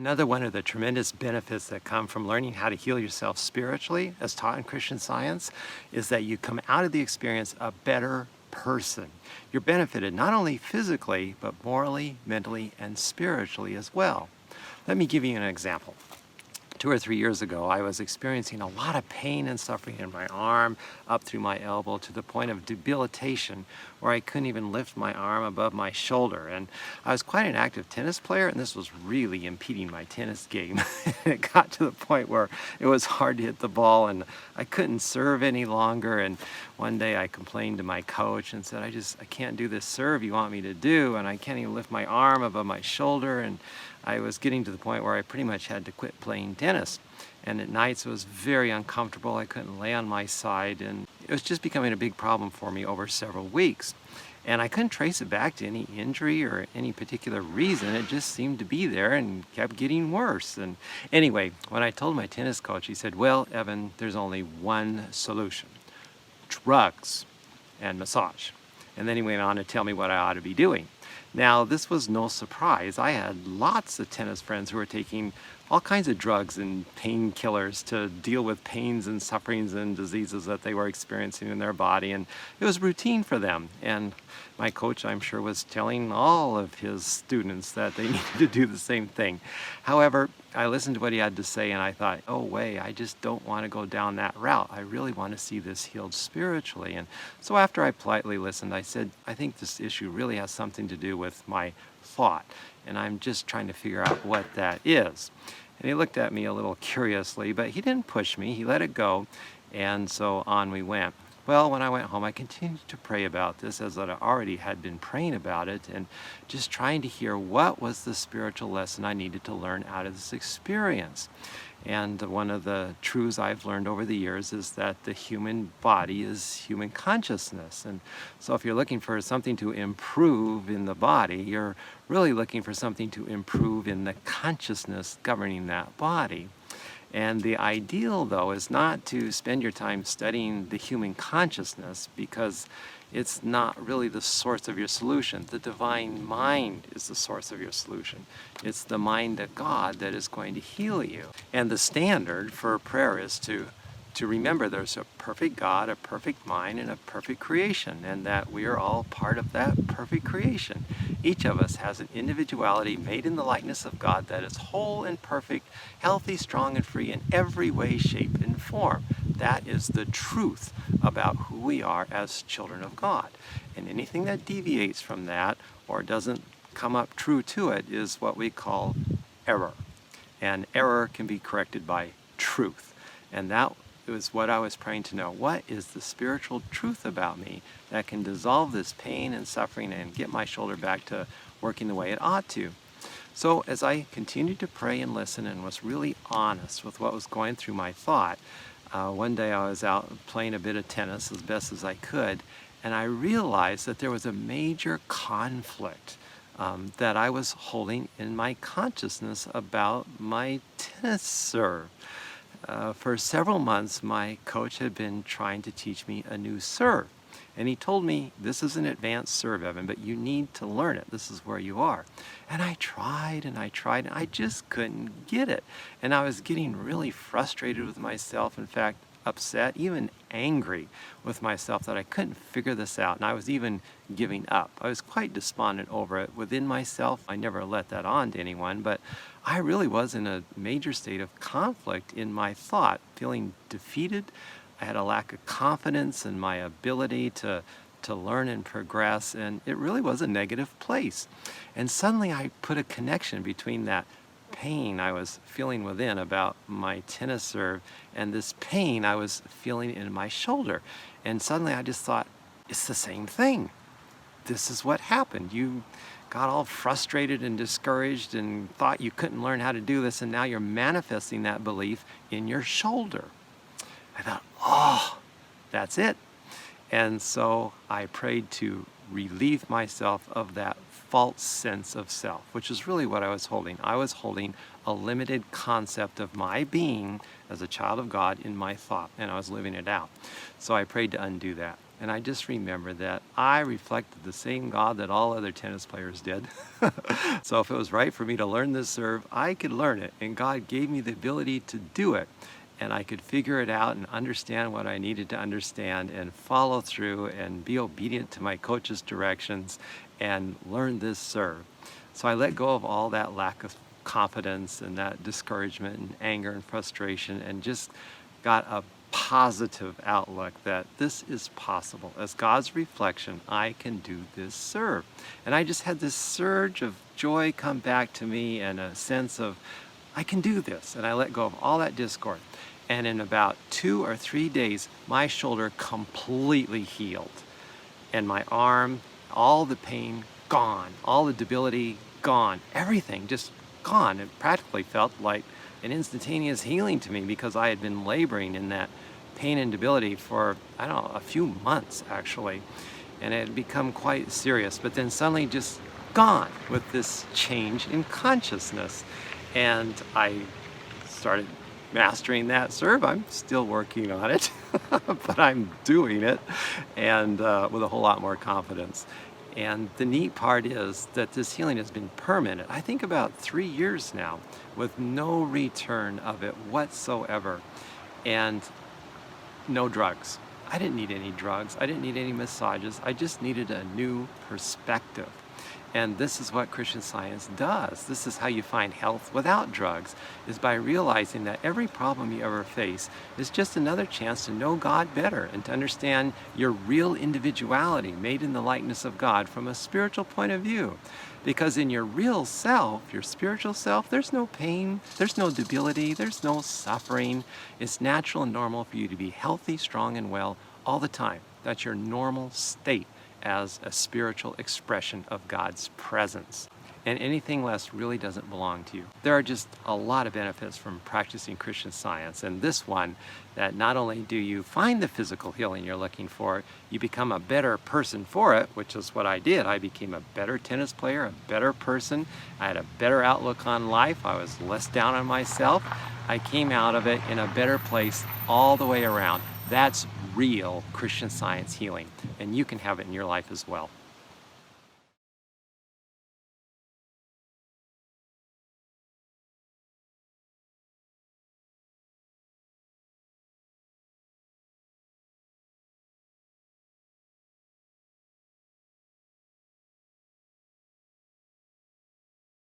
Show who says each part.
Speaker 1: Another one of the tremendous benefits that come from learning how to heal yourself spiritually, as taught in Christian Science, is that you come out of the experience a better person. You're benefited not only physically, but morally, mentally, and spiritually as well. Let me give you an example. 2 or 3 years ago, I was experiencing a lot of pain and suffering in my arm, up through my elbow, to the point of debilitation, where I couldn't even lift my arm above my shoulder. And I was quite an active tennis player, and this was really impeding my tennis game. It got to the point where it was hard to hit the ball, and I couldn't serve any longer. And one day I complained to my coach and said, I can't do this serve you want me to do, and I can't even lift my arm above my shoulder. And I was getting to the point where I pretty much had to quit playing tennis. And at nights it was very uncomfortable. I couldn't lay on my side, and it was just becoming a big problem for me over several weeks. And I couldn't trace it back to any injury or any particular reason. It just seemed to be there and kept getting worse. And anyway, when I told my tennis coach, he said, "Well, Evan, there's only one solution: drugs and massage." And then he went on to tell me what I ought to be doing. Now, this was no surprise. I had lots of tennis friends who were taking all kinds of drugs and painkillers to deal with pains and sufferings and diseases that they were experiencing in their body, and it was routine for them. And my coach, I'm sure, was telling all of his students that they needed to do the same thing. However, I listened to what he had to say, and I thought, oh wait, I just don't want to go down that route. I really want to see this healed spiritually. And so after I politely listened, I said, I think this issue really has something to do with my thought, and I'm just trying to figure out what that is. And he looked at me a little curiously, but he didn't push me. He let it go, and so on we went. Well, when I went home, I continued to pray about this, as I already had been praying about it, and just trying to hear what was the spiritual lesson I needed to learn out of this experience. And one of the truths I've learned over the years is that the human body is human consciousness. And so if you're looking for something to improve in the body, you're really looking for something to improve in the consciousness governing that body. And the ideal, though, is not to spend your time studying the human consciousness, because it's not really the source of your solution. The divine mind is the source of your solution. It's the mind of God that is going to heal you. And the standard for prayer is to remember there's a perfect God, a perfect mind, and a perfect creation, and that we are all part of that perfect creation. Each of us has an individuality made in the likeness of God that is whole and perfect, healthy, strong, and free in every way, shape, and form. That is the truth about who we are as children of God. And anything that deviates from that or doesn't come up true to it is what we call error. And error can be corrected by truth. And that was what I was praying to know. What is the spiritual truth about me that can dissolve this pain and suffering and get my shoulder back to working the way it ought to? So as I continued to pray and listen and was really honest with what was going through my thought, one day I was out playing a bit of tennis as best as I could, and I realized that there was a major conflict that I was holding in my consciousness about my tennis serve. For several months, my coach had been trying to teach me a new serve. And he told me, this is an advanced serve, Evan, but you need to learn it. This is where you are. And I tried, and I just couldn't get it. And I was getting really frustrated with myself. In fact, upset, even angry with myself that I couldn't figure this out. And I was even giving up. I was quite despondent over it within myself. I never let that on to anyone, but I really was in a major state of conflict in my thought, feeling defeated. I had a lack of confidence in my ability to learn and progress, and it really was a negative place. And suddenly I put a connection between that pain I was feeling within about my tennis serve and this pain I was feeling in my shoulder. And suddenly I just thought, it's the same thing. This is what happened. You got all frustrated and discouraged and thought you couldn't learn how to do this, and now you're manifesting that belief in your shoulder. I thought, oh, that's it. And so I prayed to relieve myself of that false sense of self, which is really what I was holding. I was holding a limited concept of my being as a child of God in my thought, and I was living it out. So I prayed to undo that. And I just remember that I reflected the same God that all other tennis players did. So if it was right for me to learn this serve, I could learn it. And God gave me the ability to do it. And I could figure it out and understand what I needed to understand and follow through and be obedient to my coach's directions and learn this serve. So I let go of all that lack of confidence and that discouragement and anger and frustration and just got a positive outlook that this is possible. As God's reflection, I can do this serve. And I just had this surge of joy come back to me and a sense of, I can do this. And I let go of all that discord. And in about 2 or 3 days, my shoulder completely healed. And my arm, all the pain gone, all the debility gone, everything just gone. It practically felt like an instantaneous healing to me because I had been laboring in that pain and debility for, I don't know, a few months actually. And it had become quite serious, but then suddenly just gone with this change in consciousness. And I started mastering that serve. I'm still working on it, but I'm doing it and with a whole lot more confidence. And the neat part is that this healing has been permanent. I think about 3 years now with no return of it whatsoever and no drugs. I didn't need any drugs. I didn't need any massages. I just needed a new perspective. And this is what Christian Science does. This is how you find health without drugs, is by realizing that every problem you ever face is just another chance to know God better and to understand your real individuality made in the likeness of God from a spiritual point of view. Because in your real self, your spiritual self, there's no pain, there's no debility, there's no suffering. It's natural and normal for you to be healthy, strong, and well all the time. That's your normal state as a spiritual expression of God's presence. And anything less really doesn't belong to you. There are just a lot of benefits from practicing Christian Science, and this one, that not only do you find the physical healing you're looking for, you become a better person for it, which is what I did. I became a better tennis player, a better person. I had a better outlook on life. I was less down on myself. I came out of it in a better place all the way around. That's real Christian Science healing, and you can have it in your life as well.